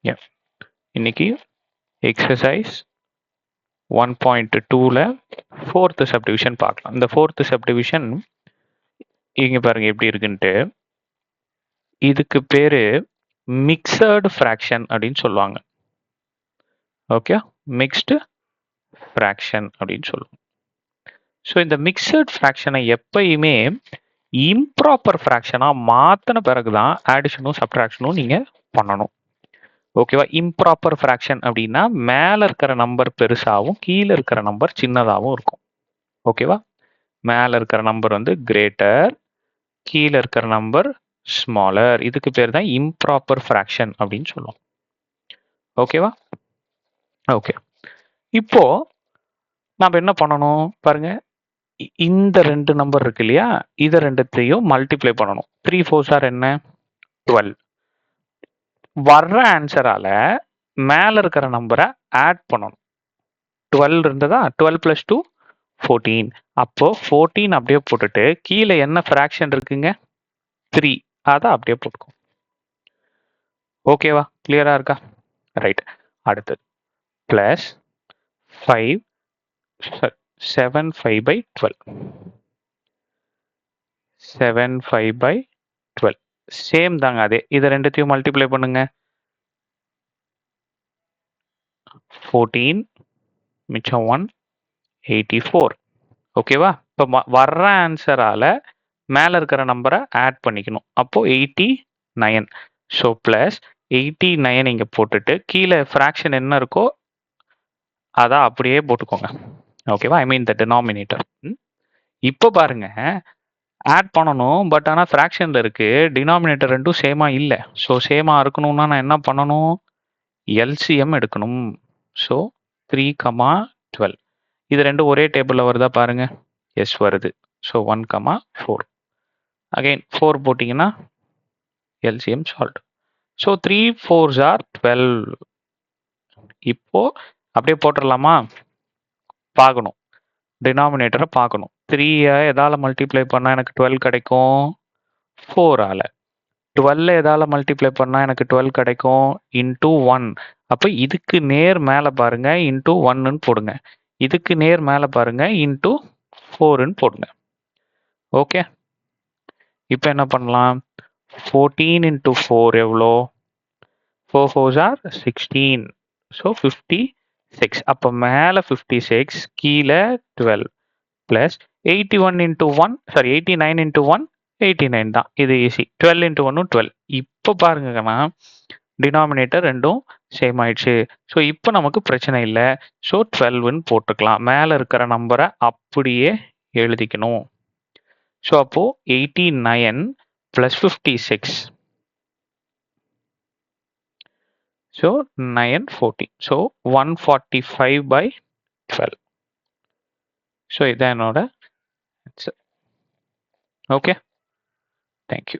Yeah. இன்னைக்கு exercise 1.2ல fourth subdivision பார்க்கலாம். இந்த ஃபோர்த் சப்டிவிஷன் இங்க பாருங்க எப்படி இருக்குன்ட்டு. இதுக்கு பேரு மிக்சர்டு ஃப்ராக்ஷன் அப்படின்னு சொல்லுவாங்க. ஓகே, மிக்ஸ்டு ஃப்ராக்ஷன் அப்படின்னு சொல்லுவோம். ஸோ இந்த மிக்சர்ட் ஃப்ராக்ஷனை எப்பயுமே இம்ப்ராப்பர் ஃப்ராக்ஷனாக மாற்றின பிறகு தான் ஆடிஷனும் சப்ட்ராக்ஷனும் நீங்கள் பண்ணணும். ஓகேவா? இம்ப்ராப்பர் ஃப்ராக்ஷன் அப்படின்னா மேலே இருக்கிற நம்பர் பெருசாகவும் கீழே இருக்கிற நம்பர் சின்னதாகவும் இருக்கும். ஓகேவா? மேலே இருக்கிற நம்பர் வந்து கிரேட்டர், கீழே இருக்கிற நம்பர் ஸ்மாலர். இதுக்கு பேர் தான் இம்ப்ராப்பர் ஃப்ராக்ஷன் அப்படின்னு சொல்லுவோம். ஓகேவா? ஓகே, இப்போ நாம் என்ன பண்ணணும் பாருங்க. இந்த ரெண்டு நம்பர் இருக்கு இல்லையா, இதை ரெண்டுத்தையும் மல்டிப்ளை பண்ணணும். 3 4s ஆர் என்ன? 12. வர்ற ஆன்சரால மேல இருக்கிற நம்பரை ஆட் பண்ணணும். 12 இருந்ததா, 12 + 2 14. அப்போ 14 அப்படியே போட்டுட்டு கீழே என்ன ஃப்ராக்ஷன் இருக்குங்க? 3. அதை அப்படியே போட்டுக்கோ. ஓகேவா? கிளியரா இருக்கா? ரைட். அடுத்தது பிளஸ் 5 7 5/12. 7 5/12 சேம் தாங்க. அதே இதை ரெண்டுத்தையும் மல்டிப்ளை பண்ணுங்க. 14 மிச்சம் 1 84. ஓகேவா? இப்போ வர்ற ஆன்சரால மேல இருக்கிற நம்பரை ஆட் பண்ணிக்கணும். அப்போ 89. ஸோ பிளஸ் 89 இங்க போட்டுட்டு கீழே ஃப்ராக்ஷன் என்ன இருக்கோ அதை அப்படியே போட்டுக்கோங்க. ஓகேவா? ஐ மீன் த டினாமினேட்டர். இப்போ பாருங்க, ஆட் பண்ணணும். பட் ஆனால் ஃப்ராக்ஷனில் இருக்கு, டினாமினேட்டர் ரெண்டும் சேமா இல்லை. ஸோ சேமா இருக்கணும்னா நான் என்ன பண்ணணும்? எல்சிஎம் எடுக்கணும். ஸோ 3, 12. இது ரெண்டும் ஒரே டேபிளில் வருதா பாருங்க. எஸ் வருது. ஸோ 1, 4. அகைன் 4 போட்டிங்கன்னா LCM solve. So 3 4s R 12. இப்போ அப்படியே போட்டுடலாமா? பார்க்கணும், டினாமினேட்டரை பார்க்கணும். 3 எதால் மல்டிப்ளை பண்ணால் எனக்கு 12 கிடைக்கும்? 4ஆல். 12 எதால் மல்டிப்ளை பண்ணால் எனக்கு 12 கிடைக்கும்? இன்டூ 1. அப்போ இதுக்கு நேர் மேலே பாருங்க, இன்டூ 1ன்னு போடுங்க. இதுக்கு நேர் மேலே பாருங்க, இன்டூ 4ன்னு போடுங்க. ஓகே, இப்போ என்ன பண்ணலாம்? 14 இன்டூ 4 எவ்வளோ? 4 4s ஆர் 16. ஸோ 56. அப்போ மேலே 56, கீழே 12 பிளஸ் 81 இன்டூ 1, சாரி 89 இன்டூ 1 89 தான். இது ஈஸி. 12 இன்டூ 1 12. இப்போ பாருங்கன்னா டினாமினேட்டர் ரெண்டும் சேம் ஆயிடுச்சு. ஸோ இப்போ நமக்கு பிரச்சனை இல்லை. ஸோ 12ன்னு போட்டுக்கலாம். மேலே இருக்கிற நம்பரை அப்படியே எழுதிக்கணும். ஸோ அப்போ 89 + 56. ஸோ 9 14. ஸோ 145/12. ஸோ இதான் என்னோட ஆன்சர். Okay, thank you.